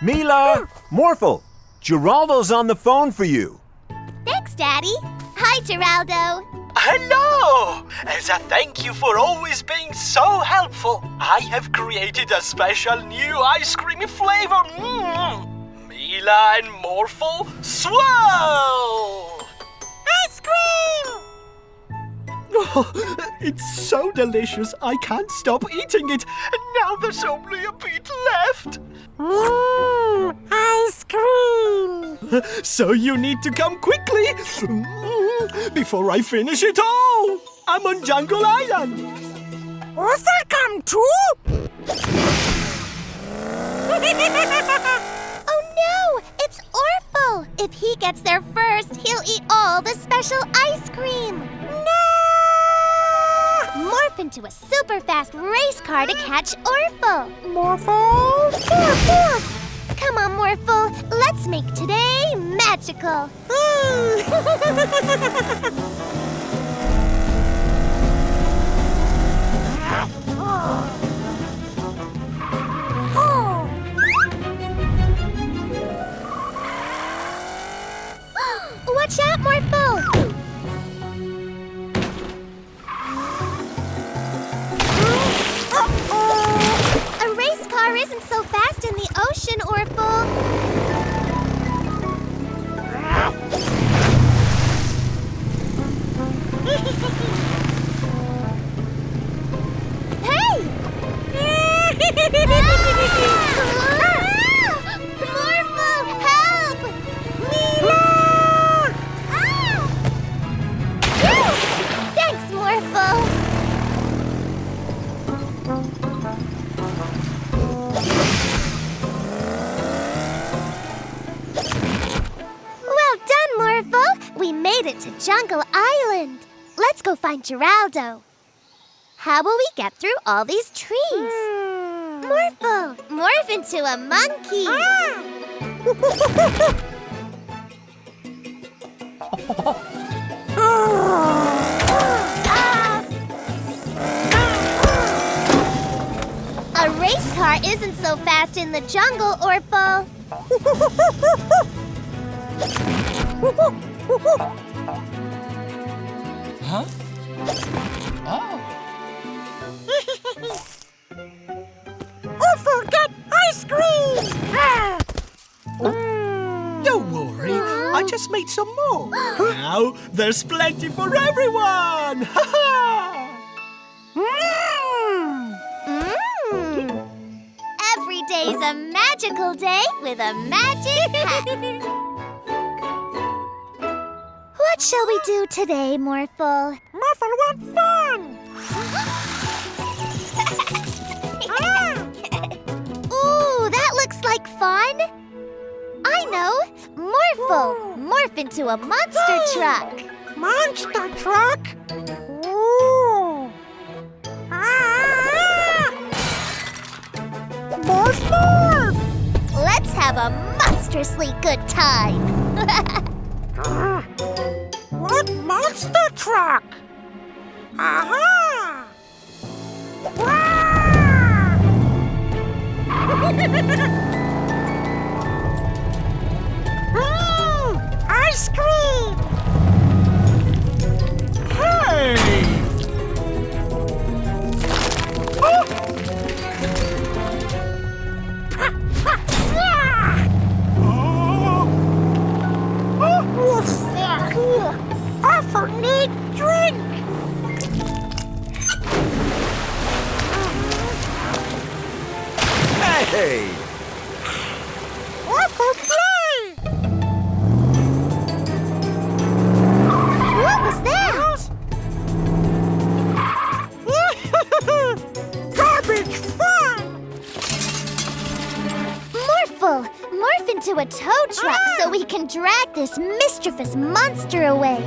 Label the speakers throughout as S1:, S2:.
S1: Mila! Morphle! Geraldo's on the phone for you.
S2: Thanks, Daddy. Hi, Geraldo.
S3: Hello! As a thank you for always being so helpful, I have created a special new ice cream flavor. Mila and Morphle Swirl!
S4: Ice cream!
S5: Oh, it's so delicious, I can't stop eating it.
S3: And now there's only a bit left.
S4: Ice cream!
S5: So you need to come quickly before I finish it all. I'm on Jungle Island.
S4: Orphle come too?
S2: Oh no, it's Orphle. If he gets there first, he'll eat all the special ice cream. Morph into a super fast race car to catch Orphle.
S4: Morphle, morph!
S2: Come on, Morphle. Let's make today magical. Watch out, Morphle! A race car isn't so fast in the ocean, Orphle. Hey! Morphle, help! Mila! Thanks, Morphle. Well done, Morphle. We made it to Jungle Island. Let's go find Geraldo. How will we get through all these trees? Morphle, morph into a monkey. A race car isn't so fast in the jungle, Orphle.
S6: Huh? Oh.
S4: Orphle get ice cream!
S5: Don't worry, I just made some more. Now there's plenty for everyone.
S2: Every day's a magical day with a magic hat. What shall we do today, Morphle?
S4: Morphle want fun!
S2: Ooh, that looks like fun. I know. Morphle, morph into a monster truck.
S4: Monster truck? Ooh! Morph, morph!
S2: Let's have a monstrously good time.
S4: What monster truck? Aha! Ice cream!
S5: Hey!
S4: Orphle need drink!
S1: Hey!
S4: Orphle play!
S2: What was that?
S4: Garbage fun!
S2: Morphle, morph into a tow truck so we can drag this mischievous monster away.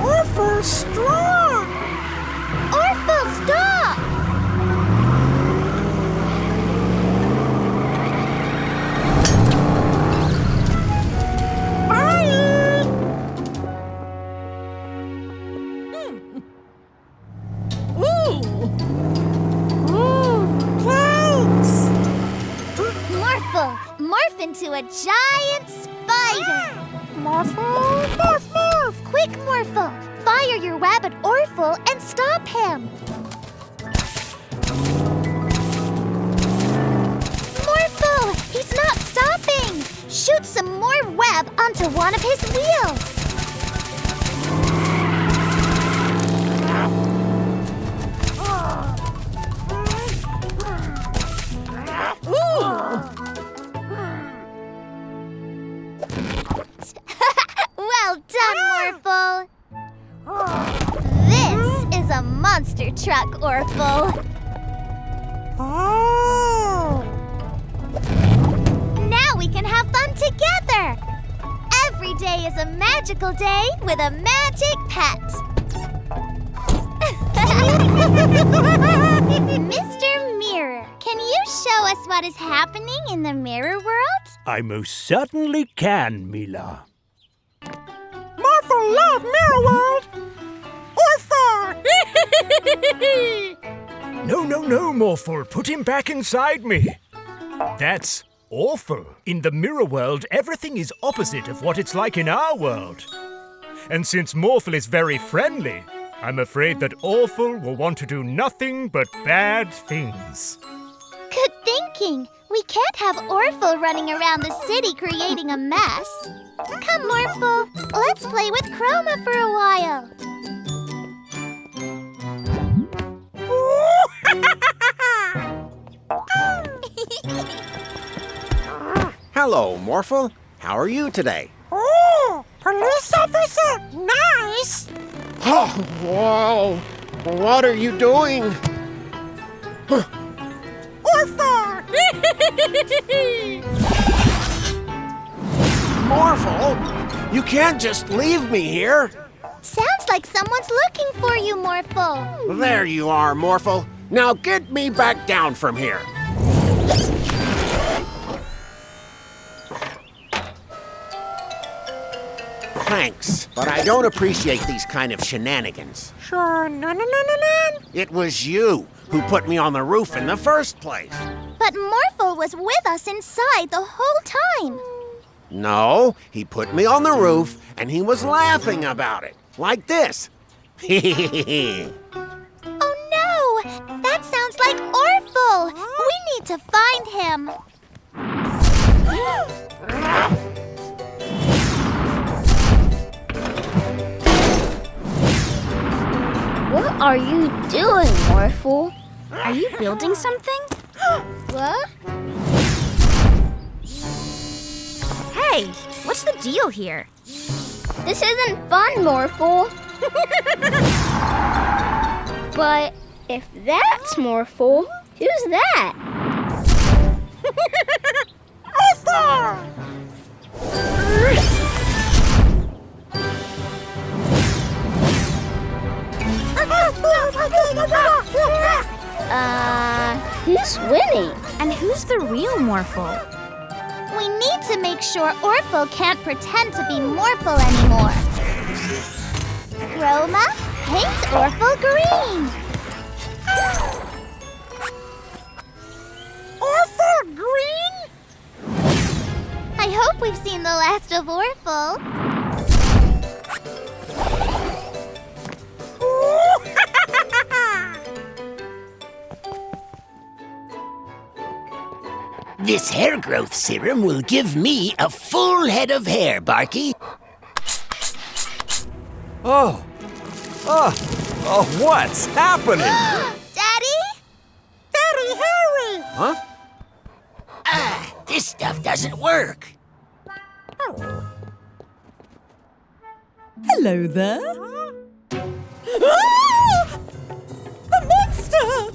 S4: Orphle strong!
S2: Orphle, stop!
S4: Bye!
S2: into a giant spider.
S4: Morphle, morph, morph.
S2: Quick, Morphle! Fire your web at Orphle and stop him! Morphle! He's not stopping! Shoot some more web onto one of his wheels! Well done, Morphle! This is a monster truck, Orphle.
S4: Oh.
S2: Now we can have fun together! Every day is a magical day with a magic pet. Mr. Mirror, can you show us what is happening in the mirror world?
S5: I most certainly can, Mila.
S4: Morphle love Mirror World. Orphle.
S5: No, Morphle. Put him back inside me. That's awful. In the mirror world, everything is opposite of what it's like in our world. And since Morphle is very friendly, I'm afraid that Orphle will want to do nothing but bad things.
S2: Good thinking. We can't have Orphle running around the city creating a mess. Come, Morphle. Let's play with Chroma for a while.
S7: Hello, Morphle. How are you today?
S4: Oh, police officer. Nice.
S7: Oh, whoa. What are you doing?
S4: Orphle.
S7: Morphle, you can't just leave me here.
S2: Sounds like someone's looking for you, Morphle.
S7: There you are, Morphle. Now get me back down from here. Thanks, but I don't appreciate these kind of shenanigans.
S4: Sure, no.
S7: It was you who put me on the roof in the first place.
S2: But Morphle was with us inside the whole time.
S7: No, he put me on the roof and he was laughing about it. Like this.
S2: Oh no! That sounds like Orphle! We need to find him.
S8: What are you doing, Morphle? Are you building something?
S2: What?
S8: Hey, what's the deal here? This isn't fun, Morphle. But if that's Morphle, who's that? Who's winning?
S9: And who's the real Morphle?
S2: We need to make sure Orphle can't pretend to be Morphle anymore. Chroma, paint Orphle green.
S4: Orphle green?
S2: I hope we've seen the last of Orphle.
S10: This hair growth serum will give me a full head of hair, Barky.
S1: Oh, what's happening?
S2: Daddy?
S4: Daddy Harry!
S1: Huh?
S10: This stuff doesn't work.
S11: Hello there.
S4: The monster!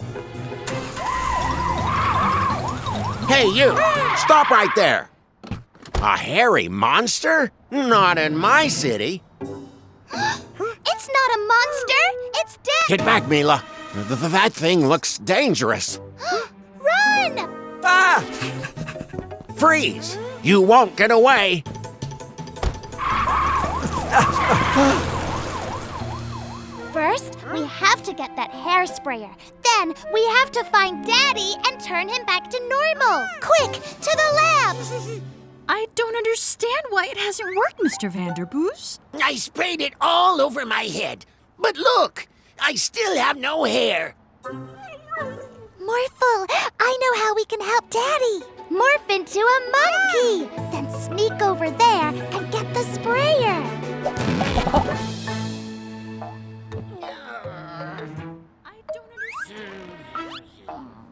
S7: Hey, you! Stop right there! A hairy monster? Not in my city.
S2: It's not a monster. It's dead.
S7: Get back, Mila. That thing looks dangerous.
S2: Run!
S7: Ah! Freeze! You won't get away.
S2: First, we have to get that hair sprayer. Then, we have to find Daddy and turn him back to normal. Quick, to the lab!
S11: I don't understand why it hasn't worked, Mr. Vanderboos.
S10: I sprayed it all over my head. But look, I still have no hair.
S2: Morphle, I know how we can help Daddy. Morph into a monkey. Then sneak over there and get the sprayer.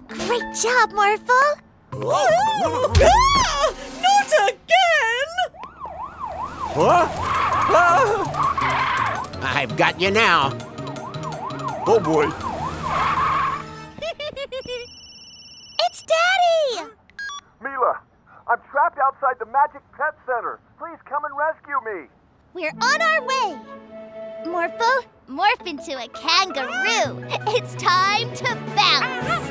S2: Great job, Morphle.
S4: Not again!
S1: Huh?
S7: I've got you now.
S1: Oh boy.
S2: It's Daddy!
S1: Mila, I'm trapped outside the Magic Pet Center. Please come and rescue me.
S2: We're on our way. Morphle, morph into a kangaroo. It's time to bounce.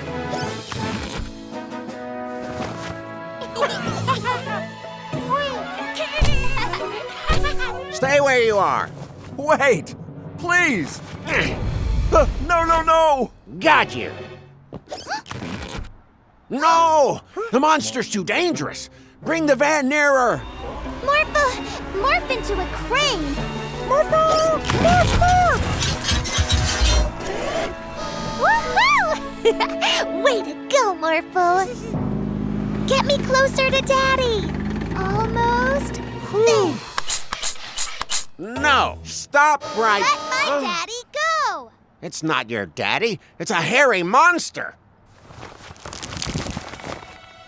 S7: Stay where you are.
S1: Wait, please. No.
S7: Got you. No! The monster's too dangerous. Bring the van nearer.
S2: Morphle, morph into a crane.
S4: Morphle! Morphle!
S2: Woohoo! Way to go, Morphle. Get me closer to Daddy. Almost. There.
S7: No! Stop right...
S2: Let my daddy go.
S7: It's not your daddy. It's a hairy monster.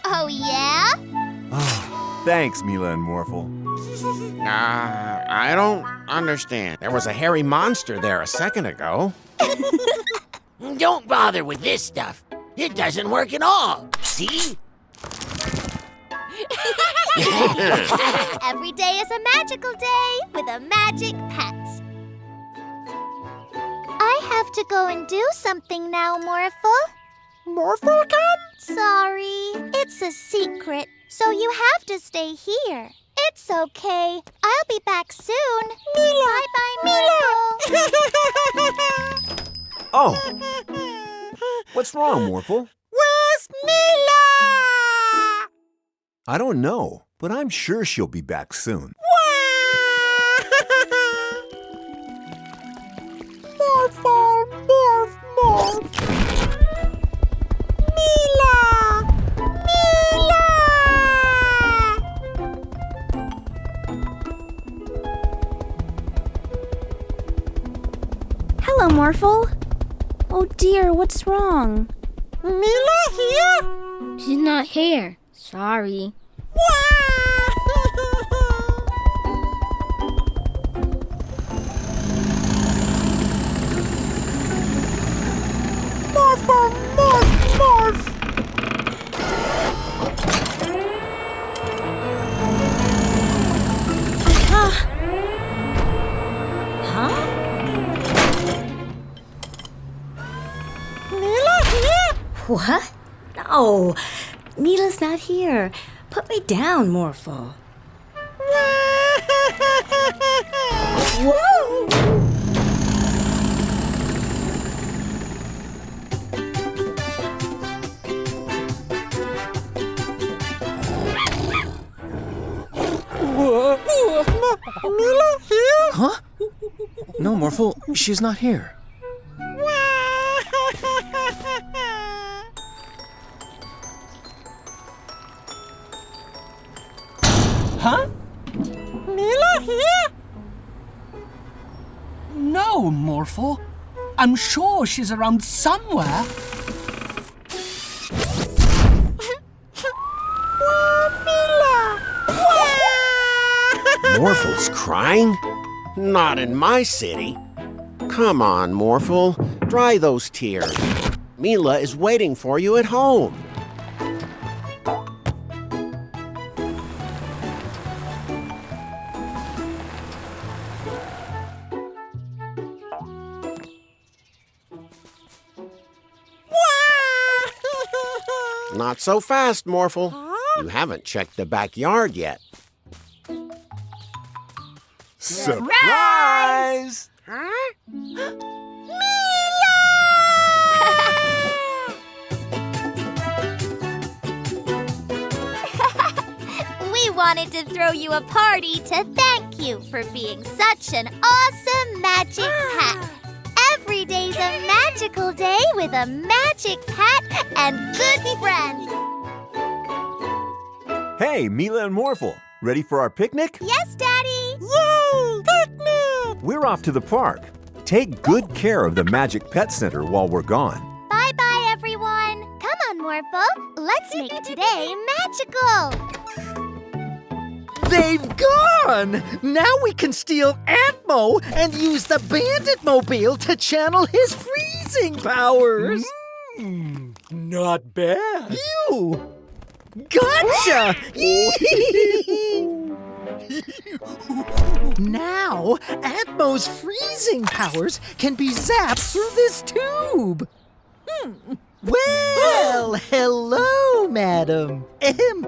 S2: Oh, yeah?
S1: Thanks, Mila and Morphle.
S7: I don't understand. There was a hairy monster there a second ago.
S10: Don't bother with this stuff. It doesn't work at all. See?
S2: Every day is a magical day with a magic pet. I have to go and do something now, Morphle.
S4: Morphle come?
S2: Sorry, it's a secret, so you have to stay here. It's okay. I'll be back soon.
S4: Mila!
S2: Bye-bye,
S4: Mila!
S1: Oh. What's wrong, Morphle?
S4: Where's Mila?
S1: I don't know, but I'm sure she'll be back soon.
S4: Morphle, morph, morph. Mila! Mila!
S9: Hello, Morphle. Oh dear, what's wrong?
S4: Mila here?
S8: She's not here. Sorry.
S4: Morphle, morph, morph.
S11: Huh?
S4: Mila here?
S11: What? No. Mila's not here. Put me down, Morphle. Whoa!
S4: Mila here?
S12: Huh? No, Morphle, she's not here.
S3: Huh?
S4: Mila here?
S3: No, Morphle. I'm sure she's around somewhere.
S4: Mila!
S7: Morphle's crying? Not in my city. Come on, Morphle. Dry those tears. Mila is waiting for you at home. Not so fast, Morphle. You haven't checked the backyard yet.
S1: Surprise!
S4: Huh?
S2: We won wanted to throw you a party to thank you for being such an awesome magic pet. Every day's a magical day with a magic pet and good friends.
S13: Hey, Mila and Morphle, ready for our picnic?
S2: Yes, Daddy!
S4: Yay! Picnic!
S13: We're off to the park. Take good care of the Magic Pet Center while we're gone.
S2: Bye-bye, everyone. Come on, Morphle. Let's make today magical.
S14: They've gone! Now we can steal ARPO and use the Bandit Mobile to channel his freezing powers.
S5: Not bad.
S14: You! Gotcha! Now, ARPO's freezing powers can be zapped through this tube. Well, hello, madam.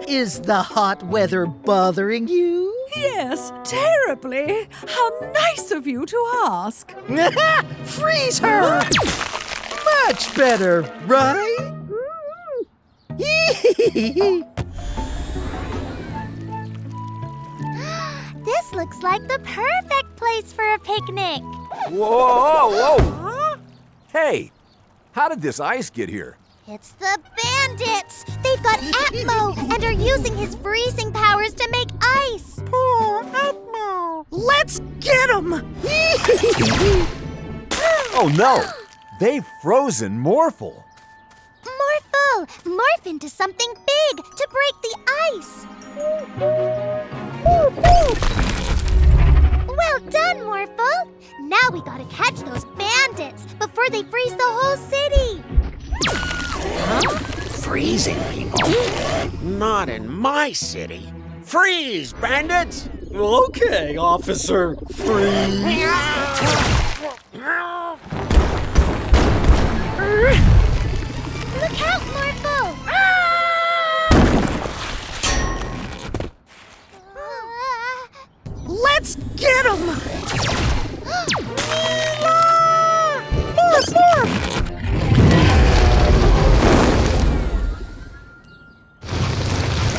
S14: Is the hot weather bothering you?
S15: Yes, terribly. How nice of you to ask.
S14: Freeze her! Much better, right?
S2: This looks like the perfect place for a picnic.
S13: Whoa! Huh? Hey, how did this ice get here?
S2: It's the bandits. They've got ARPO and are using his freezing powers to make ice.
S4: Poor ARPO.
S14: Let's get him!
S13: Oh no! They've frozen Morphle.
S2: Morphle, morph into something big to break the ice. Well done, Morphle. Now we gotta catch those bandits before they freeze the whole city.
S7: Huh? Freezing people? Not in my city. Freeze, bandits!
S14: Okay, officer. Freeze.
S2: Look out, Morphle!
S14: Let's get him!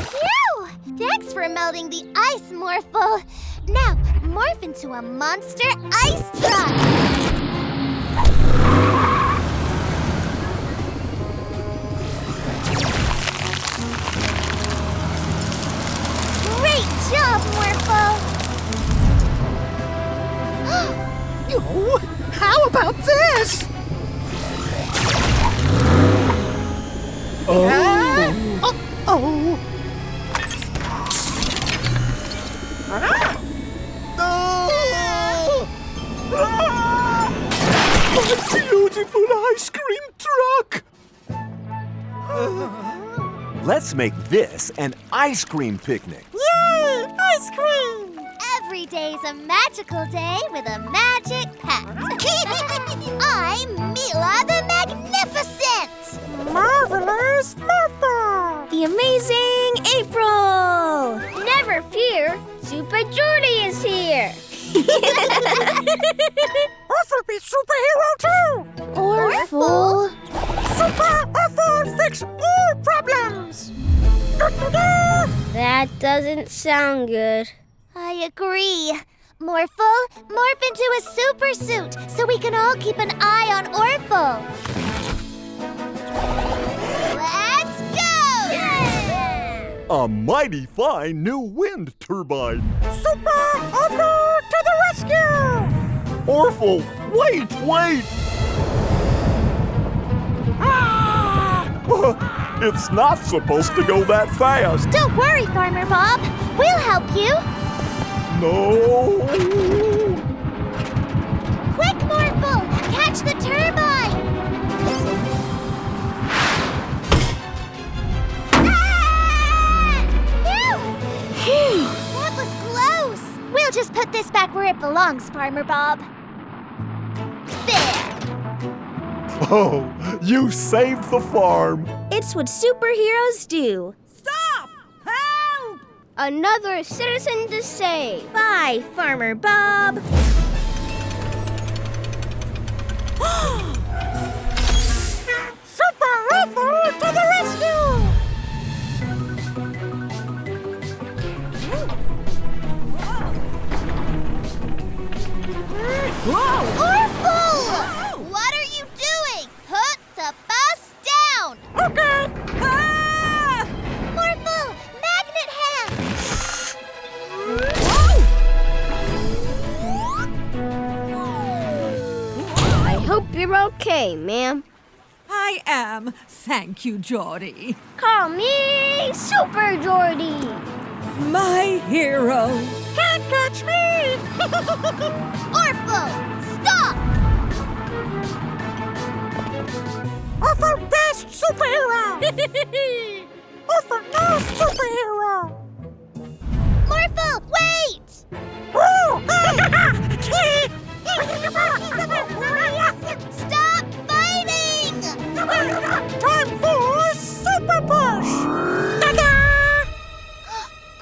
S2: Phew! Thanks for melting the ice, Morphle. Now, morph into a monster ice truck. Great job, Morphle!
S14: Oh, how about this? Oh.
S5: My beautiful ice cream truck!
S13: Let's make this an ice cream picnic.
S4: Yay! Ice cream!
S2: Every day's a magical day with a magic pet. I'm Mila the Magnificent!
S4: Marvelous Martha!
S8: The amazing April! Never fear, Supa Jordy is here!
S4: Orphle be superhero too!
S2: Orphle?
S4: Super Orphle fix all problems!
S8: That doesn't sound good.
S2: I agree. Morphle, morph into a super suit so we can all keep an eye on Orphle. Let's go! Yeah!
S13: A mighty fine new wind turbine.
S4: Super Orphle to the rescue!
S13: Orphle, wait! It's not supposed to go that fast.
S2: Don't worry, Farmer Bob. We'll help you.
S13: No!
S2: Quick, Morphle! Catch the turbine! Ah! Phew! That was close! We'll just put this back where it belongs, Farmer Bob. There!
S13: Oh, you saved the farm.
S8: It's what superheroes do.
S15: Stop! Help!
S8: Another citizen to save. Bye, Farmer Bob.
S4: Super Orphle to the rescue!
S8: Hey, ma'am.
S15: I am. Thank you, Geordie.
S8: Call me Super Geordie.
S15: My hero.
S4: Can't catch me!
S2: Orphle, stop!
S4: Orphle best superhero! Orphle no superhero!
S2: Morphle, wait! Stop fighting!
S4: Time for Super Push! Ta-da!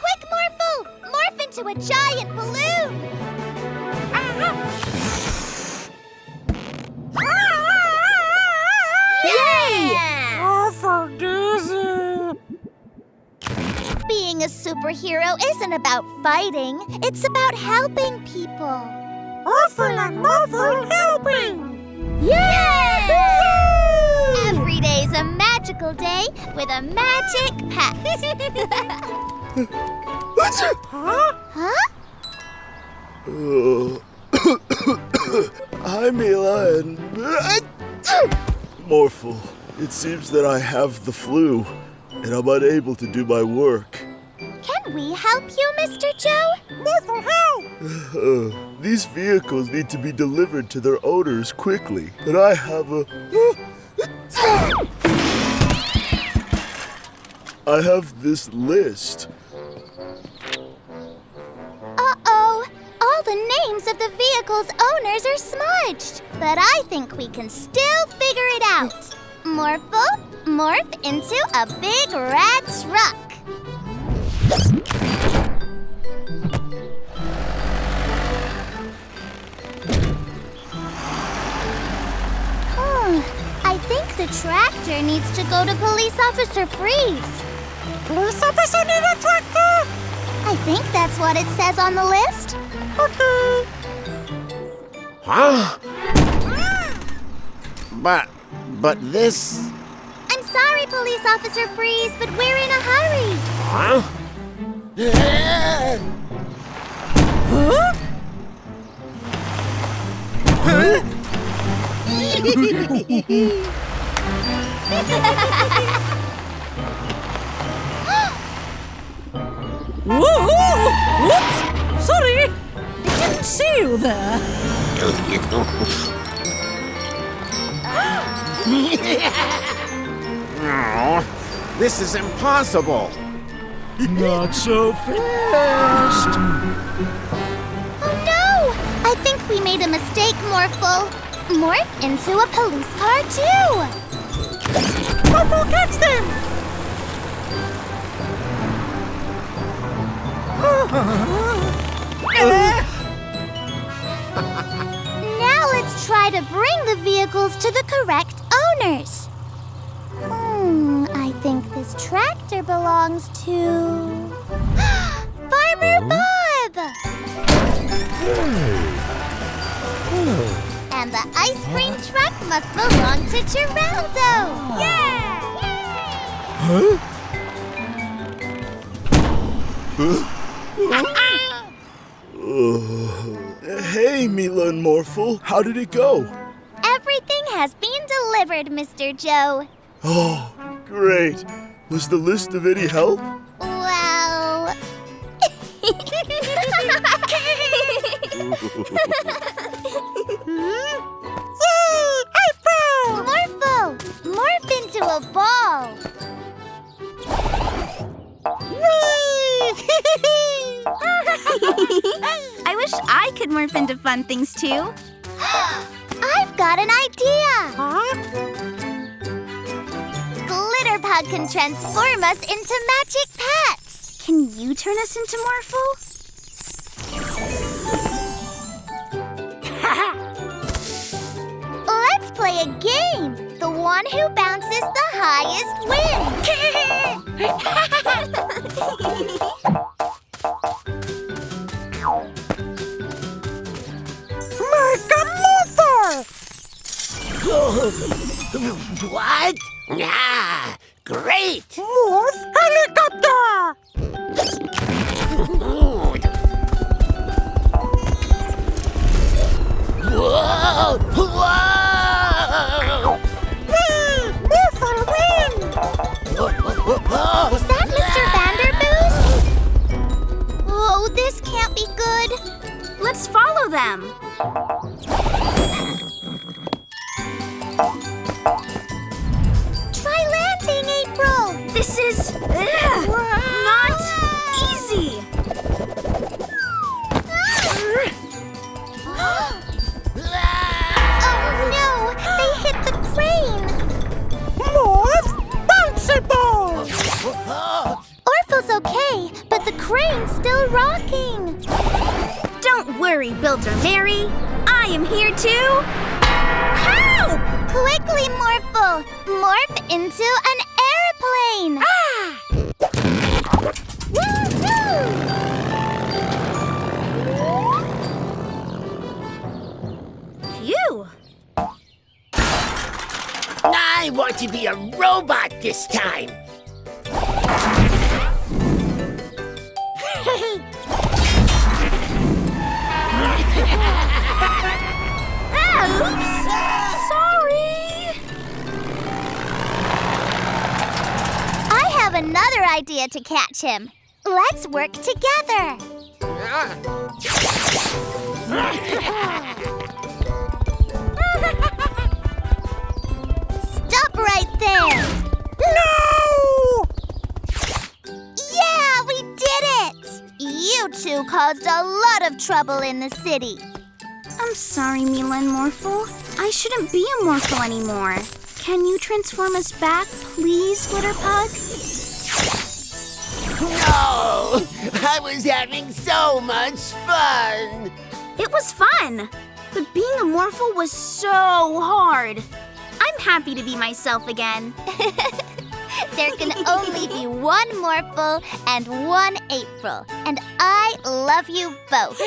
S2: Quick, Morphle! Morph into a giant balloon! Yeah!
S4: Orphle dizzy!
S2: Being a superhero isn't about fighting. It's about helping people.
S4: Orphle and Morphle helping!
S2: Yeah! Every day's a magical day with a magic pet. Huh?
S16: Hi, Mila and... Morphle, it seems that I have the flu, and I'm unable to do my work.
S2: Can we help you, Mr. Joe?
S4: Morphle, help!
S16: These vehicles need to be delivered to their owners quickly, and I have a... I have this list.
S2: Uh-oh. All the names of the vehicle's owners are smudged. But I think we can still figure it out. Morphle, morph into a big red truck. I think the tractor needs to go to Police Officer Freeze.
S4: Police officer need a tractor?
S2: I think that's what it says on the list.
S4: Okay.
S7: Huh? But this...
S2: I'm sorry, Police Officer Freeze, but we're in a hurry.
S7: Huh?
S4: Huh?
S15: Whoa! Whoops! Sorry! I didn't see you there.
S7: Oh, this is impossible.
S14: Not so fast.
S2: Oh no! I think we made a mistake, Morphle. Morph into a police car too.
S4: Morphle, catch them!
S2: Now let's try to bring the vehicles to the correct owners. I think this tractor belongs to... Farmer Bob! And the ice cream truck must belong to Geraldo! Yeah!
S16: Huh? Hey, Mila and Morphle, how did it go?
S2: Everything has been delivered, Mr. Joe.
S16: Oh, great. Was the list of any help?
S2: Well...
S4: Yay! ARPO!
S2: Morphle! Morph into a ball!
S8: I wish I could morph into fun things too.
S2: I've got an idea!
S4: Huh?
S2: Glitterbug can transform us into magic pets!
S8: Can you turn us into Morphle?
S2: Let's play a game! The one who bounces the highest wins!
S10: What? Ah, great!
S4: Morph helicopter!
S10: Whoa! Whoa!
S2: Try landing, April!
S8: This is not easy.
S2: Oh no! They hit the crane!
S4: Morph bouncy ball!
S2: Orphle's okay, but the crane's still rocking.
S8: Don't worry, Builder Mary. I am here to help!
S2: Quickly, Morphle! Morph into an airplane! Woohoo!
S8: Phew!
S10: I want to be a robot this time.
S8: Oops! Sorry!
S2: I have another idea to catch him. Let's work together. Stop right there.
S4: No!
S2: Yeah, we did it! You two caused a lot of trouble in the city.
S8: I'm sorry, Mila and Morphle. I shouldn't be a Morphle anymore. Can you transform us back, please, Glitterpug?
S10: No! I was having so much fun!
S8: It was fun, but being a Morphle was so hard. I'm happy to be myself again.
S2: There can only be one Morphle and one April, and I love you both.